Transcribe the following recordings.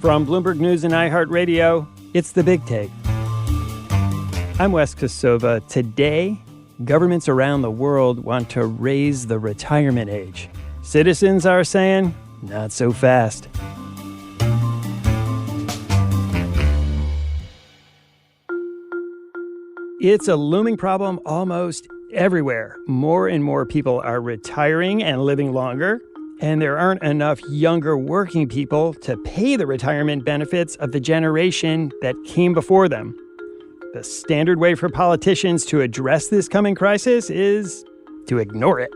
From Bloomberg News and iHeartRadio, it's The Big Take. I'm Wes Kosova. Today, governments around the world want to raise the retirement age. Citizens are saying, not so fast. It's a looming problem almost everywhere. More and more people are retiring and living longer, and there aren't enough younger working people to pay the retirement benefits of the generation that came before them. The standard way for politicians to address this coming crisis is to ignore it.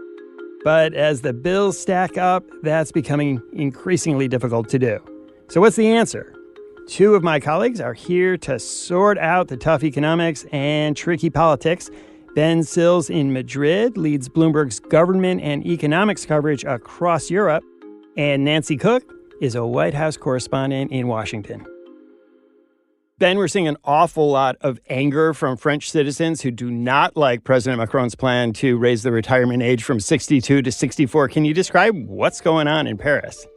But as the bills stack up, that's becoming increasingly difficult to do. So what's the answer? Two of my colleagues are here to sort out the tough economics and tricky politics. Ben Sills in Madrid leads Bloomberg's government and economics coverage across Europe. And Nancy Cook is a White House correspondent in Washington. Ben, we're seeing an awful lot of anger from French citizens who do not like President Macron's plan to raise the retirement age from 62 to 64. Can you describe what's going on in Paris?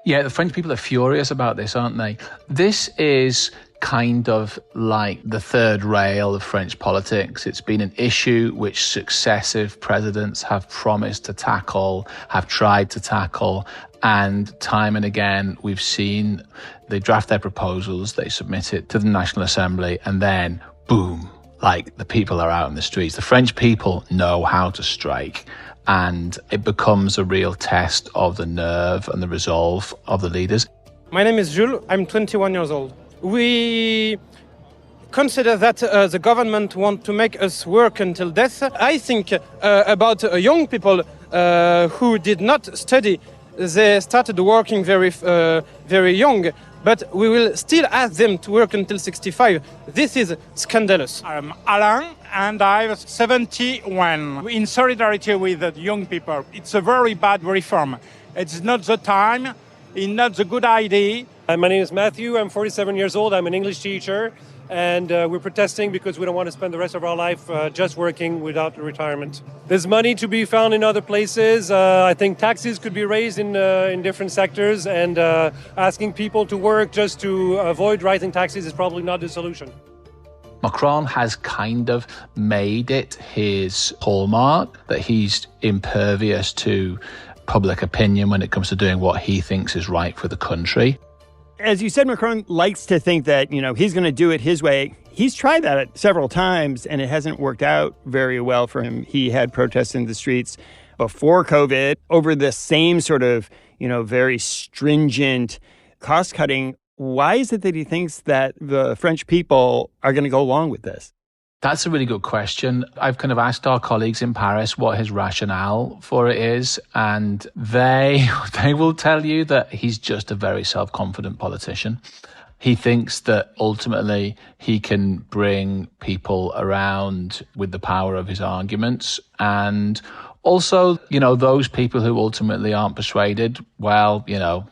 Yeah, the French people are furious about this, aren't they? This is kind of like the third rail of French politics. It's been an issue which successive presidents have promised to tackle, have tried to tackle, and time and again we've seen they draft their proposals, they submit it to the National Assembly, and then boom, like the people are out in the streets. The French people know how to strike, and it becomes a real test of the nerve and the resolve of the leaders. My name is Jules. I'm 21 years old. We consider that the government want to make us work until death. I think about young people who did not study. They started working very young, but we will still ask them to work until 65. This is scandalous. I'm Alain, and I'm 71. In solidarity with the young people, it's a very bad reform. It's not the time, it's not the good idea. My name is Matthew. I'm 47 years old. I'm an English teacher, and we're protesting because we don't want to spend the rest of our life just working without retirement. There's money to be found in other places. I think taxes could be raised in different sectors, and asking people to work just to avoid rising taxes is probably not the solution. Macron has kind of made it his hallmark that he's impervious to public opinion when it comes to doing what he thinks is right for the country. As you said, Macron likes to think that, he's going to do it his way. He's tried that several times, and it hasn't worked out very well for him. He had protests in the streets before COVID over the same sort of, very stringent cost cutting. Why is it that he thinks that the French people are going to go along with this? That's a really good question. I've kind of asked our colleagues in Paris what his rationale for it is, and they will tell you that he's just a very self-confident politician. He thinks that ultimately he can bring people around with the power of his arguments, and also, those people who ultimately aren't persuaded, well,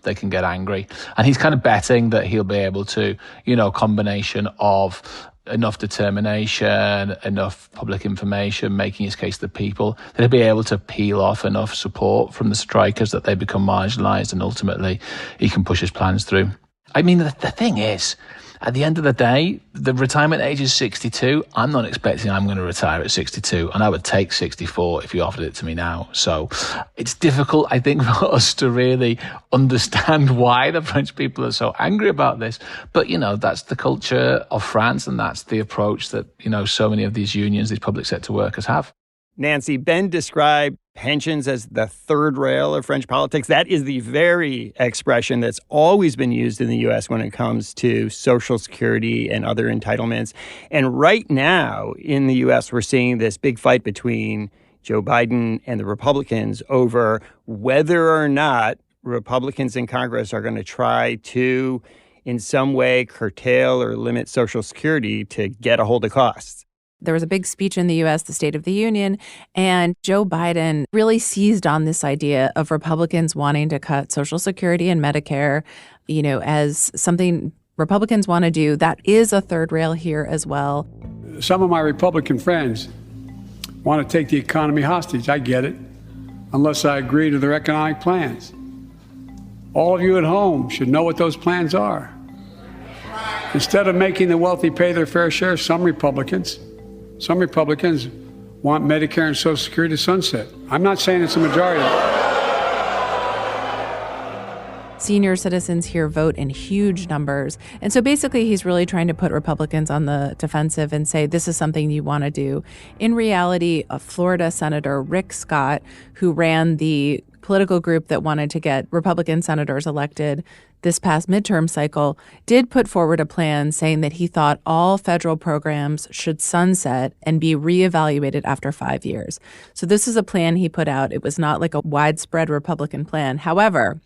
they can get angry. And he's kind of betting that he'll be able to, combination of enough determination, enough public information, making his case to the people, that he'll be able to peel off enough support from the strikers that they become marginalised, and ultimately he can push his plans through. I mean, the thing is, at the end of the day, the retirement age is 62. I'm not expecting I'm going to retire at 62, and I would take 64 if you offered it to me now. So it's difficult, I think, for us to really understand why the French people are so angry about this. But, that's the culture of France, and that's the approach that, so many of these unions, these public sector workers have. Nancy, Ben described pensions as the third rail of French politics. That is the very expression that's always been used in the U.S. when it comes to Social Security and other entitlements. And right now in the U.S., we're seeing this big fight between Joe Biden and the Republicans over whether or not Republicans in Congress are going to try to, in some way, curtail or limit Social Security to get a hold of costs. There was a big speech in the U.S., the State of the Union, and Joe Biden really seized on this idea of Republicans wanting to cut Social Security and Medicare, as something Republicans want to do. That is a third rail here as well. Some of my Republican friends want to take the economy hostage. I get it, unless I agree to their economic plans. All of you at home should know what those plans are. Instead of making the wealthy pay their fair share, some Republicans want Medicare and Social Security to sunset. I'm not saying it's a majority. Senior citizens here vote in huge numbers. And so basically, he's really trying to put Republicans on the defensive and say, this is something you want to do. In reality, a Florida Senator, Rick Scott, who ran the political group that wanted to get Republican senators elected this past midterm cycle, did put forward a plan saying that he thought all federal programs should sunset and be reevaluated after 5 years. So this is a plan he put out. It was not like a widespread Republican plan. However,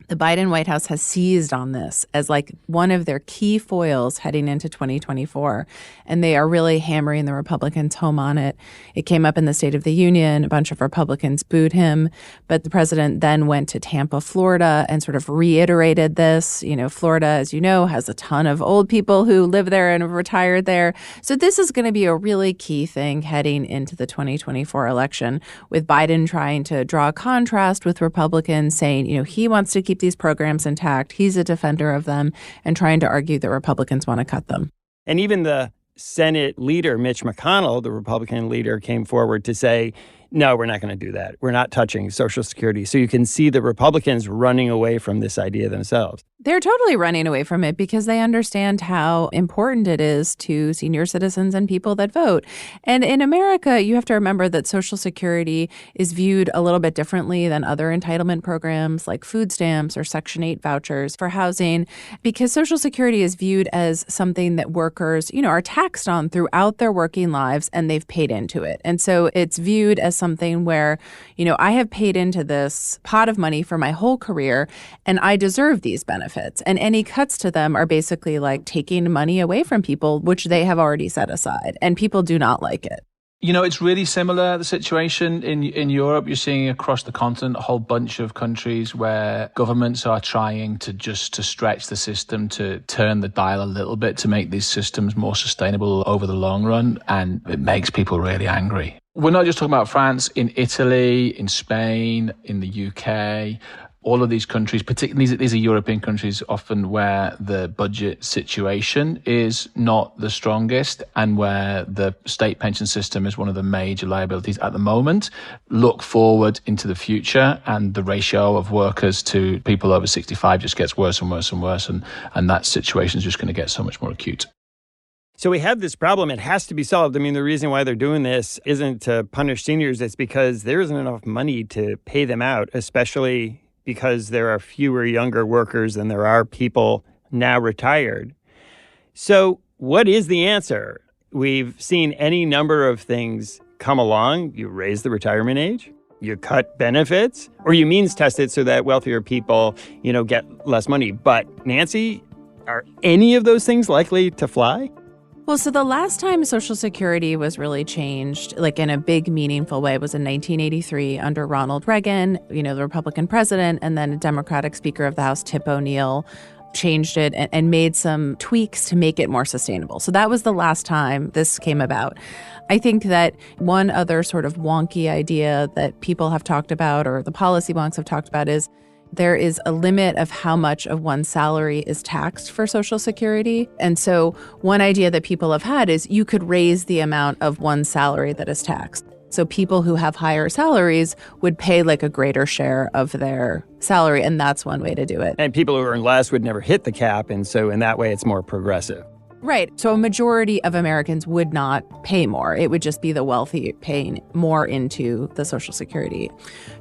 the Biden White House has seized on this as like one of their key foils heading into 2024. And they are really hammering the Republicans home on it. It came up in the State of the Union. A bunch of Republicans booed him. But the president then went to Tampa, Florida, and sort of reiterated this. You know, Florida, as you know, has a ton of old people who live there and have retired there. So this is going to be a really key thing heading into the 2024 election, with Biden trying to draw a contrast with Republicans, saying, you know, he wants to keep these programs intact. He's a defender of them, and trying to argue that Republicans want to cut them. And even the Senate leader, Mitch McConnell, the Republican leader, came forward to say, no, we're not going to do that. We're not touching Social Security. So you can see the Republicans running away from this idea themselves. They're totally running away from it because they understand how important it is to senior citizens and people that vote. And in America, you have to remember that Social Security is viewed a little bit differently than other entitlement programs like food stamps or Section 8 vouchers for housing, because Social Security is viewed as something that workers, you know, are taxed on throughout their working lives, and they've paid into it. And so it's viewed as something where, you know, I have paid into this pot of money for my whole career, and I deserve these benefits. And any cuts to them are basically like taking money away from people, which they have already set aside. And people do not like it. You know, it's really similar, the situation in Europe. You're seeing across the continent a whole bunch of countries where governments are trying to stretch the system, to turn the dial a little bit, to make these systems more sustainable over the long run. And it makes people really angry. We're not just talking about France. In Italy, in Spain, in the UK, all of these countries, particularly these are European countries often where the budget situation is not the strongest and where the state pension system is one of the major liabilities at the moment, look forward into the future and the ratio of workers to people over 65 just gets worse and worse and worse. And that situation is just going to get so much more acute. So we have this problem. It has to be solved. I mean, the reason why they're doing this isn't to punish seniors. It's because there isn't enough money to pay them out, especially because there are fewer younger workers than there are people now retired. So what is the answer? We've seen any number of things come along. You raise the retirement age, you cut benefits, or you means test it so that wealthier people, you know, get less money. But Nancy, are any of those things likely to fly? Well, so the last time Social Security was really changed, like in a big, meaningful way, was in 1983 under Ronald Reagan, you know, the Republican president, and then a Democratic Speaker of the House, Tip O'Neill, changed it and made some tweaks to make it more sustainable. So that was the last time this came about. I think that one other sort of wonky idea that people have talked about, or the policy wonks have talked about, is there is a limit of how much of one's salary is taxed for Social Security. And so one idea that people have had is you could raise the amount of one's salary that is taxed. So people who have higher salaries would pay like a greater share of their salary, and that's one way to do it. And people who earn less would never hit the cap, and so in that way it's more progressive. Right. So a majority of Americans would not pay more. It would just be the wealthy paying more into the Social Security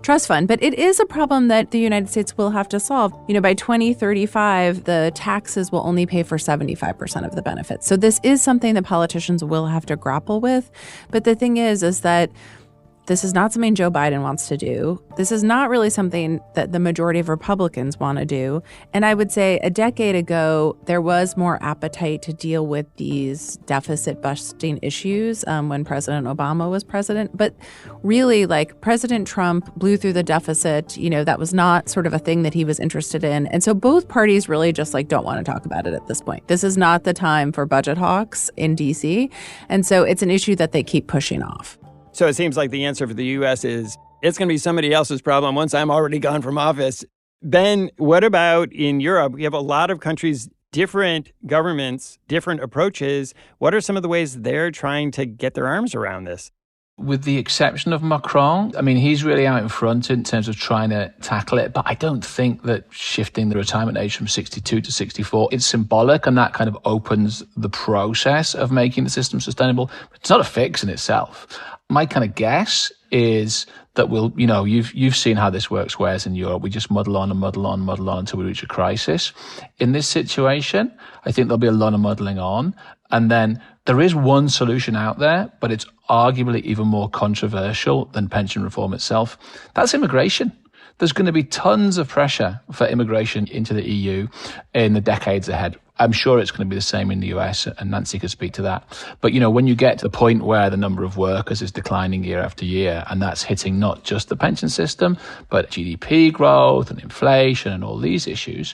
trust fund. But it is a problem that the United States will have to solve. You know, by 2035, the taxes will only pay for 75% of the benefits. So this is something that politicians will have to grapple with. But the thing is that this is not something Joe Biden wants to do. This is not really something that the majority of Republicans want to do. And I would say a decade ago, there was more appetite to deal with these deficit-busting issues when President Obama was president. But really, like, President Trump blew through the deficit. You know, that was not sort of a thing that he was interested in. And so both parties really just, like, don't want to talk about it at this point. This is not the time for budget hawks in D.C. And so it's an issue that they keep pushing off. So it seems like the answer for the U.S. is it's going to be somebody else's problem once I'm already gone from office. Ben, what about in Europe? We have a lot of countries different governments, different approaches. What are some of the ways they're trying to get their arms around this? With the exception of Macron, I mean, he's really out in front in terms of trying to tackle it. But I don't think that shifting the retirement age from 62 to 64, it's symbolic, and that kind of opens the process of making the system sustainable. It's not a fix in itself. My kind of guess is that you've seen how this works, whereas in Europe, we just muddle on until we reach a crisis. In this situation, I think there'll be a lot of muddling on. And then there is one solution out there, but it's arguably even more controversial than pension reform itself. That's immigration. There's going to be tons of pressure for immigration into the EU in the decades ahead. I'm sure it's going to be the same in the US, and Nancy could speak to that. But, when you get to the point where the number of workers is declining year after year, and that's hitting not just the pension system, but GDP growth and inflation and all these issues,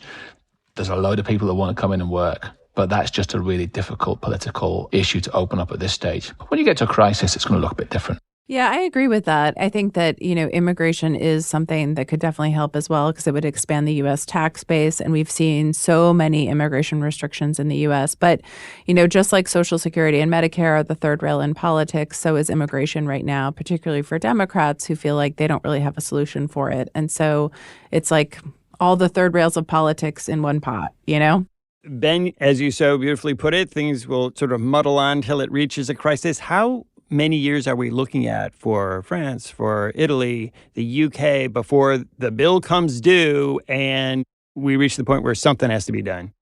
there's a load of people that want to come in and work. But that's just a really difficult political issue to open up at this stage. But when you get to a crisis, it's going to look a bit different. Yeah, I agree with that. I think that, immigration is something that could definitely help as well, because it would expand the U.S. tax base. And we've seen so many immigration restrictions in the U.S. But, just like Social Security and Medicare are the third rail in politics, so is immigration right now, particularly for Democrats who feel like they don't really have a solution for it. And so it's like all the third rails of politics in one pot, Ben, as you so beautifully put it, things will sort of muddle on till it reaches a crisis. How many years are we looking at for France, for Italy, the UK, before the bill comes due and we reach the point where something has to be done?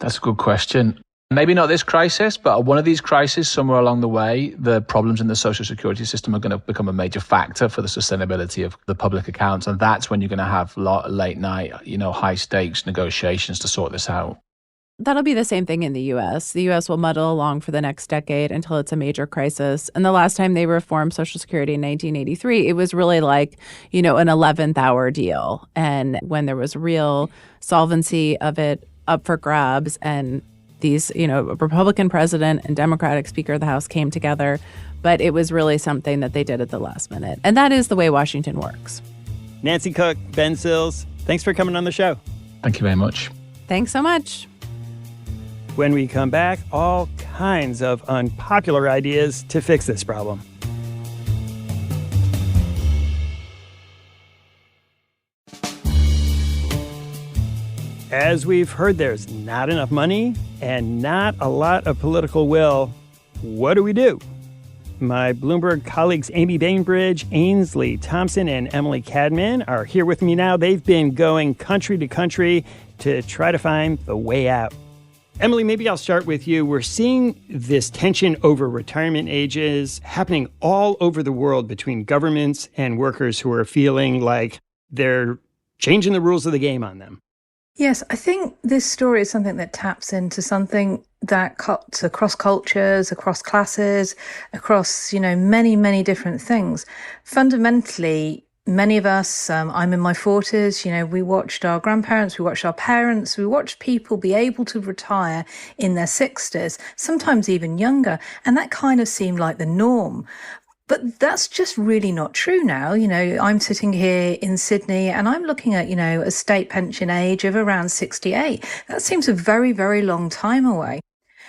That's a good question. Maybe not this crisis, but one of these crises somewhere along the way, the problems in the social security system are going to become a major factor for the sustainability of the public accounts. And that's when you're going to have late night, high stakes negotiations to sort this out. That'll be the same thing in the U.S. The U.S. will muddle along for the next decade until it's a major crisis. And the last time they reformed Social Security in 1983, it was really like, an 11th hour deal. And when there was real solvency of it up for grabs, and these, a Republican president and Democratic Speaker of the House came together. But it was really something that they did at the last minute. And that is the way Washington works. Nancy Cook, Ben Sills, thanks for coming on the show. Thank you very much. Thanks so much. When we come back, all kinds of unpopular ideas to fix this problem. As we've heard, there's not enough money and not a lot of political will. What do we do? My Bloomberg colleagues Amy Bainbridge, Ainsley Thompson, and Emily Cadman are here with me now. They've been going country to country to try to find the way out. Emily, maybe I'll start with you. We're seeing this tension over retirement ages happening all over the world between governments and workers who are feeling like they're changing the rules of the game on them. Yes, I think this story is something that taps into something that cuts across cultures, across classes, across, many, many different things. Fundamentally, many of us, I'm in my 40s, we watched our grandparents, we watched our parents, we watched people be able to retire in their 60s, sometimes even younger. And that kind of seemed like the norm. But that's just really not true now. I'm sitting here in Sydney and I'm looking at, a state pension age of around 68. That seems a very, very long time away.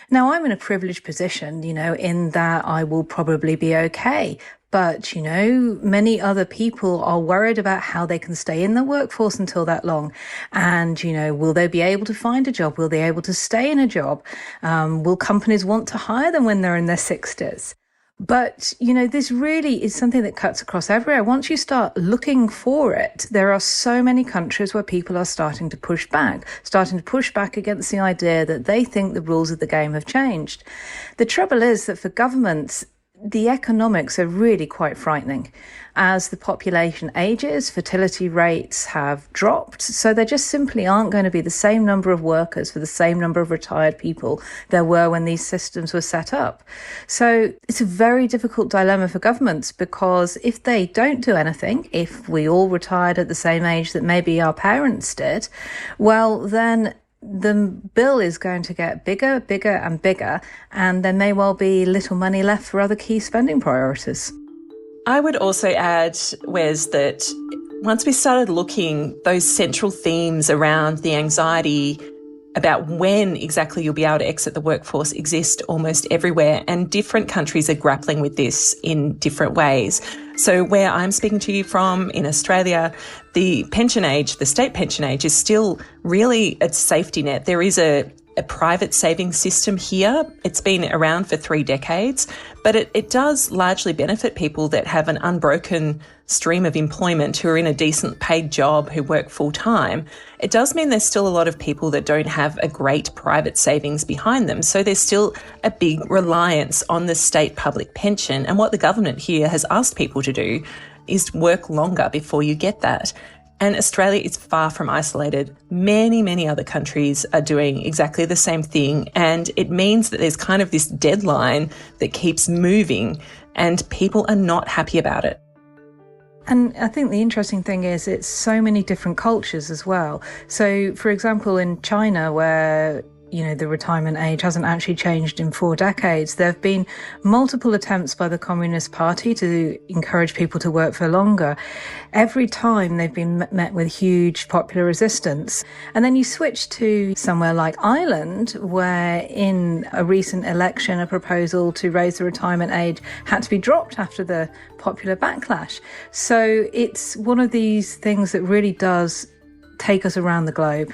Now, I'm in a privileged position, in that I will probably be okay. But, many other people are worried about how they can stay in the workforce until that long. And, will they be able to find a job? Will they be able to stay in a job? Will companies want to hire them when they're in their 60s? But, this really is something that cuts across everywhere. Once you start looking for it, there are so many countries where people are starting to push back against the idea that they think the rules of the game have changed. The trouble is that for governments, the economics are really quite frightening. As the population ages, fertility rates have dropped, so there just simply aren't going to be the same number of workers for the same number of retired people there were when these systems were set up. So it's a very difficult dilemma for governments, because if they don't do anything, if we all retired at the same age that maybe our parents did, well, then the bill is going to get bigger, bigger and bigger, and there may well be little money left for other key spending priorities. I would also add, Wes, that once we started looking, those central themes around the anxiety about when exactly you'll be able to exit the workforce exist almost everywhere, and different countries are grappling with this in different ways. So where I'm speaking to you from in Australia, the pension age, the state pension age, is still really a safety net. There is a private savings system here. It's been around for 3 decades, but it does largely benefit people that have an unbroken stream of employment, who are in a decent paid job, who work full time. It does mean there's still a lot of people that don't have a great private savings behind them. So there's still a big reliance on the state public pension. And what the government here has asked people to do is work longer before you get that. And Australia is far from isolated. Many, many other countries are doing exactly the same thing. And it means that there's kind of this deadline that keeps moving, and people are not happy about it. And I think the interesting thing is it's so many different cultures as well. So, for example, in China, where the retirement age hasn't actually changed in 4 decades. There have been multiple attempts by the Communist Party to encourage people to work for longer. Every time they've been met with huge popular resistance. And then you switch to somewhere like Ireland, where in a recent election, a proposal to raise the retirement age had to be dropped after the popular backlash. So it's one of these things that really does take us around the globe.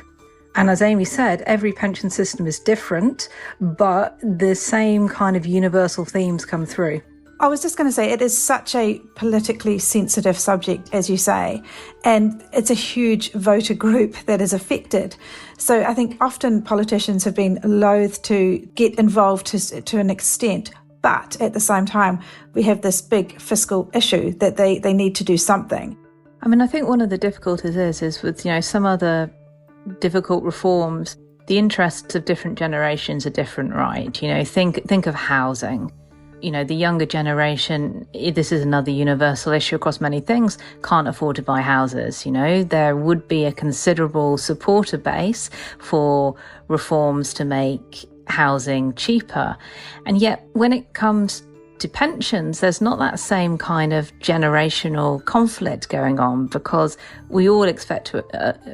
And as Amy said, every pension system is different, but the same kind of universal themes come through. I was just going to say, it is such a politically sensitive subject, as you say, and it's a huge voter group that is affected. So I think often politicians have been loath to get involved to an extent, but at the same time, we have this big fiscal issue that they need to do something. I mean, I think one of the difficulties is with, some other difficult reforms, the interests of different generations are different, right? Think of housing. The younger generation, this is another universal issue across many things, can't afford to buy houses. There would be a considerable supporter base for reforms to make housing cheaper. And yet when it comes to pensions, there's not that same kind of generational conflict going on, because we all expect to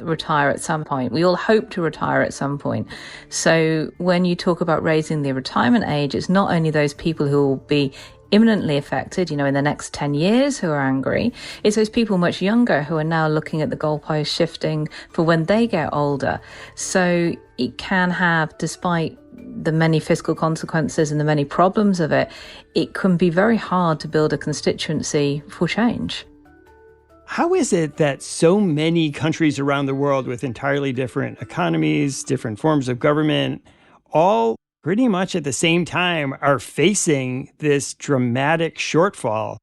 retire at some point. We all hope to retire at some point. So when you talk about raising the retirement age, it's not only those people who will be imminently affected, in the next 10 years who are angry. It's those people much younger who are now looking at the goalposts shifting for when they get older. So it can have, despite the many fiscal consequences and the many problems of it, it can be very hard to build a constituency for change. How is it that so many countries around the world with entirely different economies, different forms of government, all pretty much at the same time are facing this dramatic shortfall?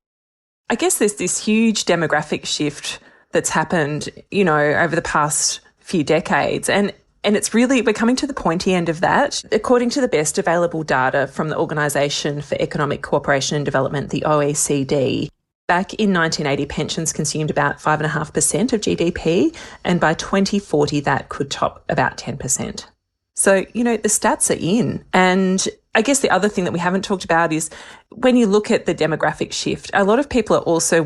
I guess there's this huge demographic shift that's happened, over the past few decades. And it's really, we're coming to the pointy end of that. According to the best available data from the Organisation for Economic Cooperation and Development, the OECD, back in 1980, pensions consumed about 5.5% of GDP, and by 2040, that could top about 10%. So, the stats are in. And I guess the other thing that we haven't talked about is when you look at the demographic shift, a lot of people are also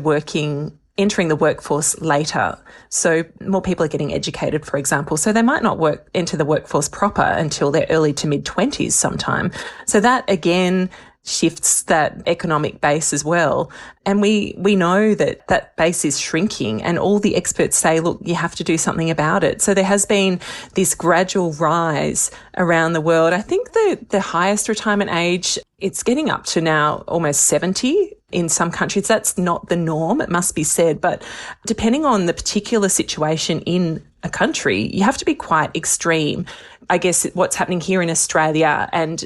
entering the workforce later. So more people are getting educated, for example. So they might not enter the workforce proper until their early to mid-20s sometime. So that, again, shifts that economic base as well. And we know that base is shrinking, and all the experts say, look, you have to do something about it. So there has been this gradual rise around the world. I think the highest retirement age, it's getting up to now almost 70 in some countries. That's not the norm, it must be said. But depending on the particular situation in a country, you have to be quite extreme. I guess what's happening here in Australia and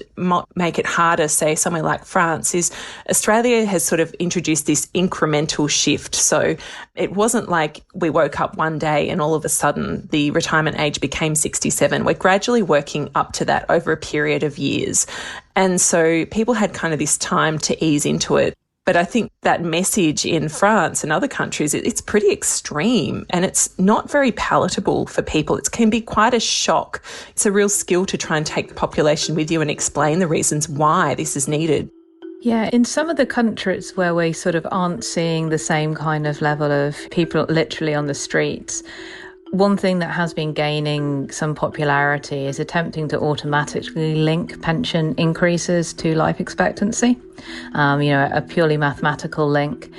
make it harder, say, somewhere like France, is Australia has sort of introduced this incremental shift. So it wasn't like we woke up one day and all of a sudden the retirement age became 67. We're gradually working up to that over a period of years. And so people had kind of this time to ease into it. But I think that message in France and other countries, it's pretty extreme, and it's not very palatable for people. It can be quite a shock. It's a real skill to try and take the population with you and explain the reasons why this is needed. Yeah, in some of the countries where we sort of aren't seeing the same kind of level of people literally on the streets, One thing that has been gaining some popularity is attempting to automatically link pension increases to life expectancy, a purely mathematical link.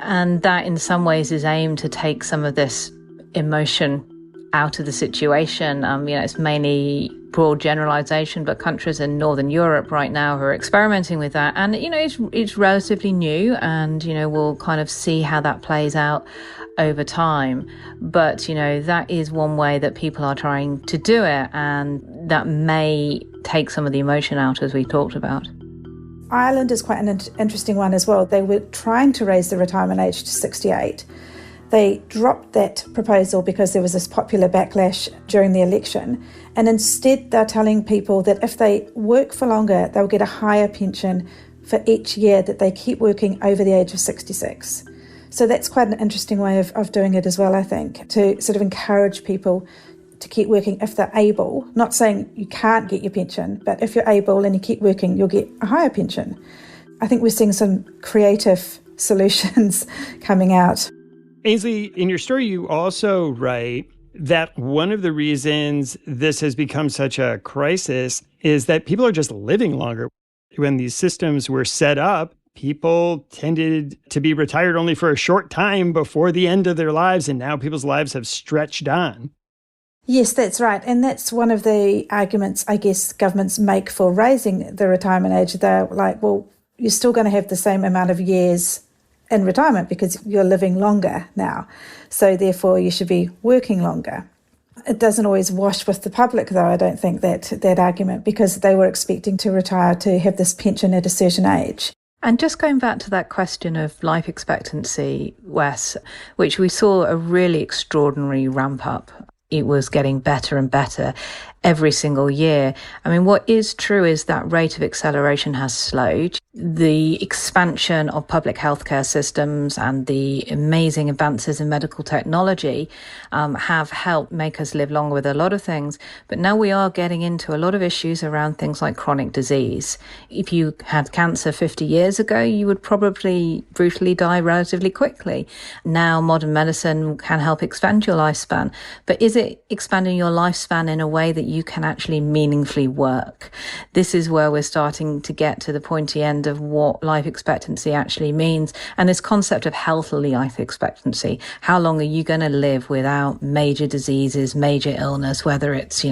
And that in some ways is aimed to take some of this emotion out of the situation. It's mainly broad generalization, but countries in Northern Europe right now are experimenting with that. And, it's relatively new, and, we'll kind of see how that plays out over time. But, that is one way that people are trying to do it, and that may take some of the emotion out, as we talked about. Ireland is quite an interesting one as well. They were trying to raise the retirement age to 68. They dropped that proposal because there was this popular backlash during the election. And instead, they're telling people that if they work for longer, they'll get a higher pension for each year that they keep working over the age of 66. So that's quite an interesting way of doing it as well, I think, to sort of encourage people to keep working if they're able. Not saying you can't get your pension, but if you're able and you keep working, you'll get a higher pension. I think we're seeing some creative solutions coming out. Ainsley, in your story, you also write that one of the reasons this has become such a crisis is that people are just living longer. When these systems were set up, people tended to be retired only for a short time before the end of their lives, and now people's lives have stretched on. Yes, that's right. And that's one of the arguments, I guess, governments make for raising the retirement age. They're like, well, you're still going to have the same amount of years in retirement because you're living longer now. So therefore, you should be working longer. It doesn't always wash with the public, though, I don't think, that argument, because they were expecting to retire to have this pension at a certain age. And just going back to that question of life expectancy, Wes, which we saw a really extraordinary ramp up. It was getting better and better every single year. I mean, what is true is that rate of acceleration has slowed. The expansion of public healthcare systems and the amazing advances in medical technology have helped make us live longer with a lot of things. But now we are getting into a lot of issues around things like chronic disease. If you had cancer 50 years ago, you would probably brutally die relatively quickly. Now modern medicine can help expand your lifespan. But is it expanding your lifespan in a way that you can actually meaningfully work? This is where we're starting to get to the pointy end of what life expectancy actually means. And this concept of healthy life expectancy. How long are you going to live without major diseases, major illness, whether it's,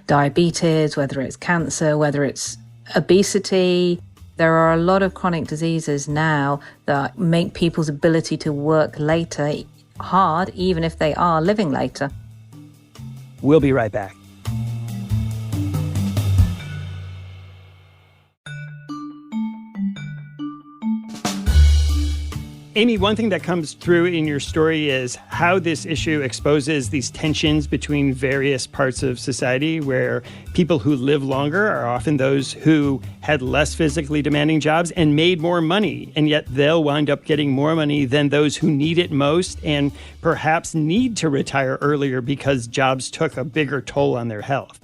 diabetes, whether it's cancer, whether it's obesity. There are a lot of chronic diseases now that make people's ability to work later hard, even if they are living later. We'll be right back. Amy, one thing that comes through in your story is how this issue exposes these tensions between various parts of society, where people who live longer are often those who had less physically demanding jobs and made more money, and yet they'll wind up getting more money than those who need it most and perhaps need to retire earlier because jobs took a bigger toll on their health.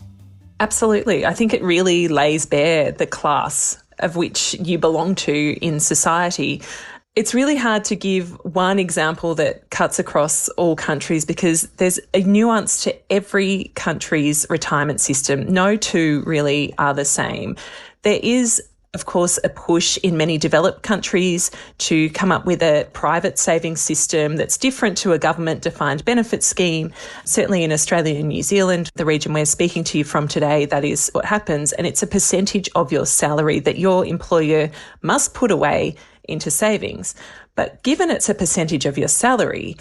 Absolutely. I think it really lays bare the class of which you belong to in society. It's really hard to give one example that cuts across all countries because there's a nuance to every country's retirement system. No two really are the same. There is, of course, a push in many developed countries to come up with a private savings system that's different to a government-defined benefit scheme. Certainly in Australia and New Zealand, the region we're speaking to you from today, that is what happens. And it's a percentage of your salary that your employer must put away into savings. But given it's a percentage of your salary,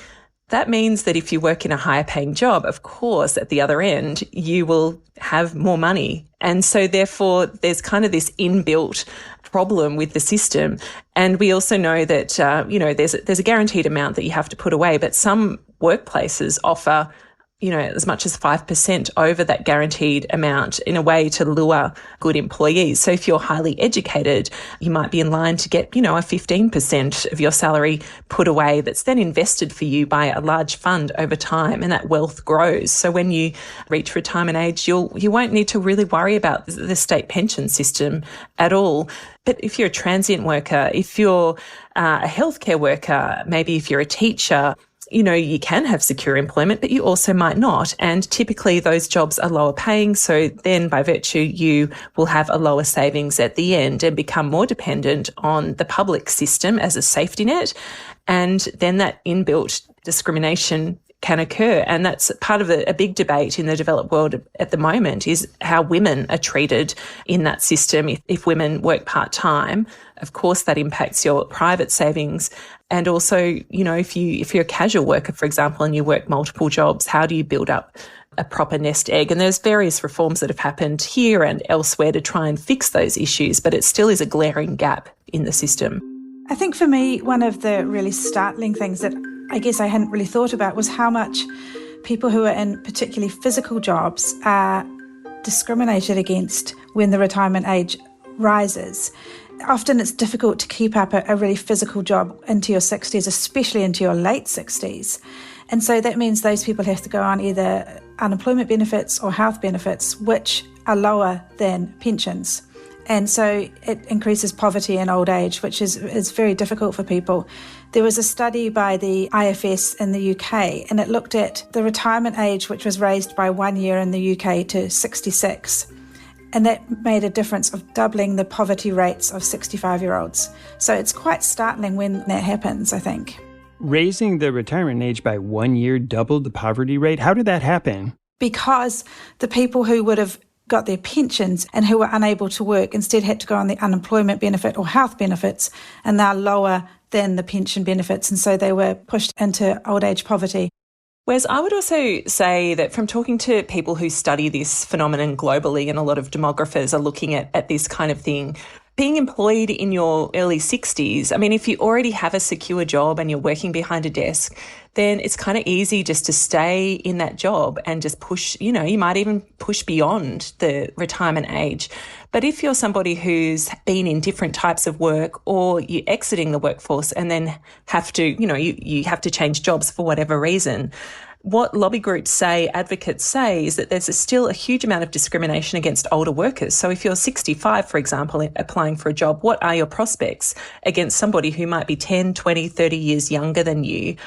that means that if you work in a higher paying job, of course, at the other end, you will have more money. And so therefore, there's kind of this inbuilt problem with the system. And we also know that, there's a guaranteed amount that you have to put away, but some workplaces offer as much as 5% over that guaranteed amount in a way to lure good employees. So if you're highly educated, you might be in line to get, a 15% of your salary put away that's then invested for you by a large fund over time, and that wealth grows. So when you reach retirement age, you won't need to really worry about the state pension system at all. But if you're a transient worker, if you're a healthcare worker, maybe if you're a teacher, you can have secure employment, but you also might not. And typically those jobs are lower paying. So then by virtue, you will have a lower savings at the end and become more dependent on the public system as a safety net. And then that inbuilt discrimination can occur. And that's part of a big debate in the developed world at the moment, is how women are treated in that system. If women work part-time, of course that impacts your private savings. And also, if you're a casual worker, for example, and you work multiple jobs, how do you build up a proper nest egg? And there's various reforms that have happened here and elsewhere to try and fix those issues, but it still is a glaring gap in the system. I think for me, one of the really startling things that I guess I hadn't really thought about was how much people who are in particularly physical jobs are discriminated against when the retirement age rises. Often it's difficult to keep up a really physical job into your 60s, especially into your late 60s. And so that means those people have to go on either unemployment benefits or health benefits, which are lower than pensions. And so it increases poverty in old age, which is very difficult for people. There was a study by the IFS in the UK, and it looked at the retirement age, which was raised by 1 year in the UK to 66. And that made a difference of doubling the poverty rates of 65-year-olds. So it's quite startling when that happens, I think. Raising the retirement age by 1 year doubled the poverty rate. How did that happen? Because the people who would have got their pensions and who were unable to work instead had to go on the unemployment benefit or health benefits, and they're lower than the pension benefits. And so they were pushed into old age poverty. Wes, I would also say that from talking to people who study this phenomenon globally, and a lot of demographers are looking at this kind of thing, being employed in your early 60s, I mean, if you already have a secure job and you're working behind a desk, then it's kind of easy just to stay in that job and just push, you might even push beyond the retirement age. But if you're somebody who's been in different types of work, or you're exiting the workforce and then have to, you have to change jobs for whatever reason, what lobby groups say, advocates say, is that there's still a huge amount of discrimination against older workers. So if you're 65, for example, applying for a job, what are your prospects against somebody who might be 10, 20, 30 years younger than you?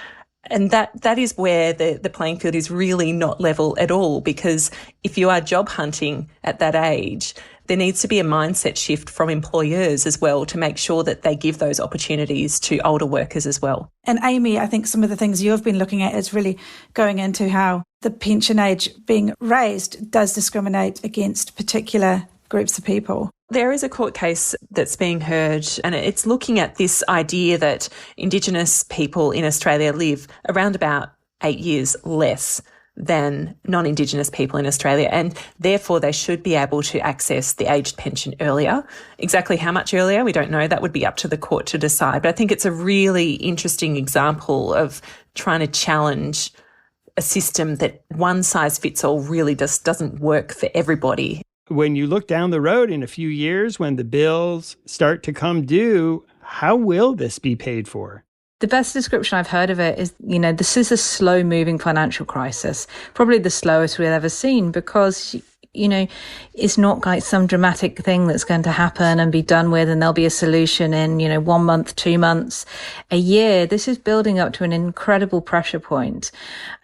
And that is where the playing field is really not level at all, because if you are job hunting at that age, there needs to be a mindset shift from employers as well to make sure that they give those opportunities to older workers as well. And Amy, I think some of the things you've been looking at is really going into how the pension age being raised does discriminate against particular groups of people. There is a court case that's being heard, and it's looking at this idea that Indigenous people in Australia live around about 8 years less than non-Indigenous people in Australia, and therefore they should be able to access the aged pension earlier. Exactly how much earlier, we don't know. That would be up to the court to decide. But I think it's a really interesting example of trying to challenge a system that one size fits all really just doesn't work for everybody. When you look down the road in a few years, when the bills start to come due, how will this be paid for? The best description I've heard of it is, this is a slow-moving financial crisis, probably the slowest we've ever seen, because, it's not like some dramatic thing that's going to happen and be done with and there'll be a solution in, 1 month, 2 months, a year. This is building up to an incredible pressure point.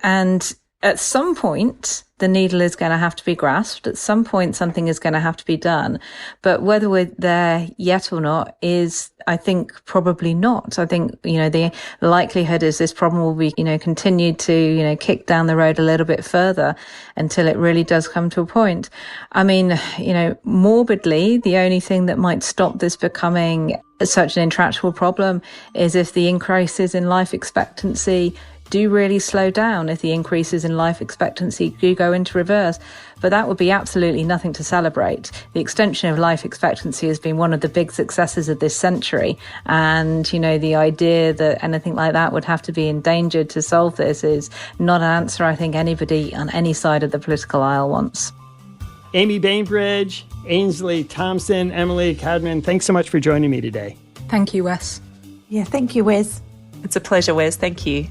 And at some point, the needle is going to have to be grasped. At some point, something is going to have to be done. But whether we're there yet or not is, I think, probably not. I think, the likelihood is this problem will be, continued to, kick down the road a little bit further until it really does come to a point. I mean, morbidly, the only thing that might stop this becoming such an intractable problem is if the increases in life expectancy do really slow down, if the increases in life expectancy do go into reverse. But that would be absolutely nothing to celebrate. The extension of life expectancy has been one of the big successes of this century. And, the idea that anything like that would have to be endangered to solve this is not an answer I think anybody on any side of the political aisle wants. Amy Bainbridge, Ainsley Thompson, Emily Cadman, thanks so much for joining me today. Thank you, Wes. Yeah, thank you, Wes. It's a pleasure, Wes. Thank you.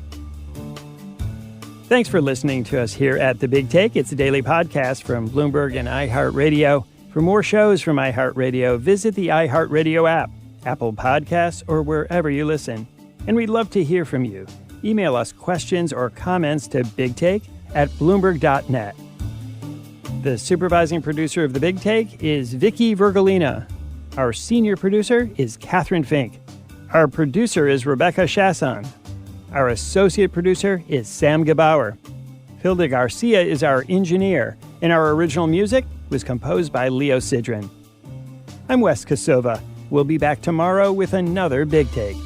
Thanks for listening to us here at The Big Take. It's a daily podcast from Bloomberg and iHeartRadio. For more shows from iHeartRadio, visit the iHeartRadio app, Apple Podcasts, or wherever you listen. And we'd love to hear from you. Email us questions or comments to bigtake@bloomberg.net. The supervising producer of The Big Take is Vicky Vergolina. Our senior producer is Catherine Fink. Our producer is Rebecca Chasson. Our associate producer is Sam Gebauer. Hilda Garcia is our engineer, and our original music was composed by Leo Sidran. I'm Wes Kosova. We'll be back tomorrow with another Big Take.